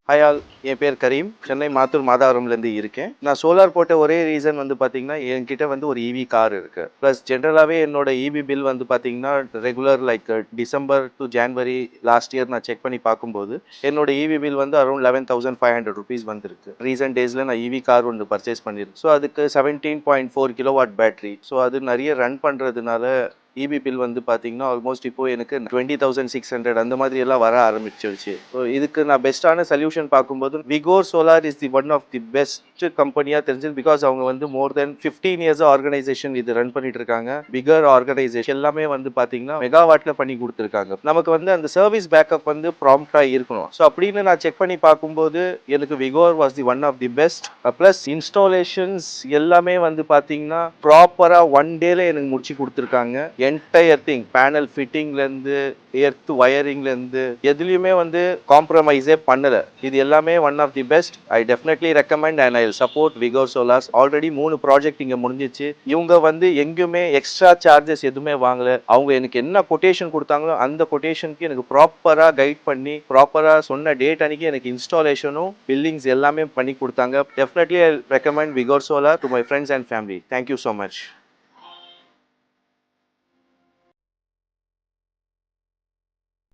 Hi all, என் பேர் கரீம். சென்னை மாத்தூர் மாதாவரம்லேருந்து இருக்கேன். நான் சோலார் போட்ட ஒரே ரீசன் வந்து பார்த்தீங்கன்னா, என்கிட்ட வந்து ஒரு ஈவி கார் இருக்கு. ப்ளஸ் ஜென்ரலாகவே என்னோட ஈவி பில் வந்து பார்த்தீங்கன்னா, regular like December to January last year நான் செக் பண்ணி பார்க்கும்போது, என்னோட ஈவி பில் வந்து அரௌண்ட் 11,500 ருபீஸ் வந்திருக்கு. ரீசெண்ட் டேஸில் நான் ஈவி கார் ஒன்று பர்ச்சேஸ் பண்ணியிருக்கேன். ஸோ அதுக்கு 17.4 கிலோவாட் பேட்டரி. ஸோ அது நிறைய ரன் பண்ணுறதுனால இபி பில் வந்து பார்த்தீங்கன்னா ஆல்மோஸ்ட் இப்போ எனக்கு 20,600 அந்த மாதிரி எல்லாம் வர ஆரம்பிச்சிருச்சு. ஸோ இதுக்கு நான் பெஸ்ட்டான சொல்யூஷன் பார்க்கும்போது Vigor solar is the one of the best கம்பெனியாக தெரிஞ்சது. பிகாஸ் அவங்க வந்து மோர் தென் 15 இயர்ஸ் ஆர்கனைசேஷன் இது ரன் பண்ணிட்டு இருக்காங்க. பிகர் ஆர்கனைசேஷன் எல்லாமே வந்து பார்த்தீங்கன்னா மெகாவாட்ல பண்ணி கொடுத்துருக்காங்க. நமக்கு வந்து அந்த சர்வீஸ் பேக்கப் வந்து ப்ராம்ப்டா இருக்கணும். ஸோ அப்படின்னு நான் செக் பண்ணி பார்க்கும்போது எனக்கு Vigor was the one of the best. Plus installations எல்லாமே வந்து பார்த்தீங்கன்னா ப்ராப்பரா ஒன் டேல எனக்கு முடிச்சு கொடுத்துருக்காங்க. என்டையர் திங் பேனல் ஃபிட்டிங்லேருந்து எர்த் வயரிங்லேருந்து எதுலேயுமே வந்து காம்ப்ரமைஸே பண்ணலை. இது எல்லாமே one of the best. I definitely recommend and I support Vigor solars. Already 3 project இங்கே முடிஞ்சிச்சு. இவங்க வந்து எங்கேயுமே எக்ஸ்ட்ரா சார்ஜஸ் எதுவுமே வாங்கலை. அவங்க எனக்கு என்ன கொட்டேஷன் கொடுத்தாங்களோ அந்த கொட்டேஷனுக்கு எனக்கு ப்ராப்பராக கைட் பண்ணி ப்ராப்பராக சொன்ன டேட் அன்னைக்கு எனக்கு இன்ஸ்டாலேஷனும் பில்லிங்ஸ் எல்லாமே பண்ணி கொடுத்தாங்க. Definitely I recommend Vigor solar to my friends and family. Thank you so much.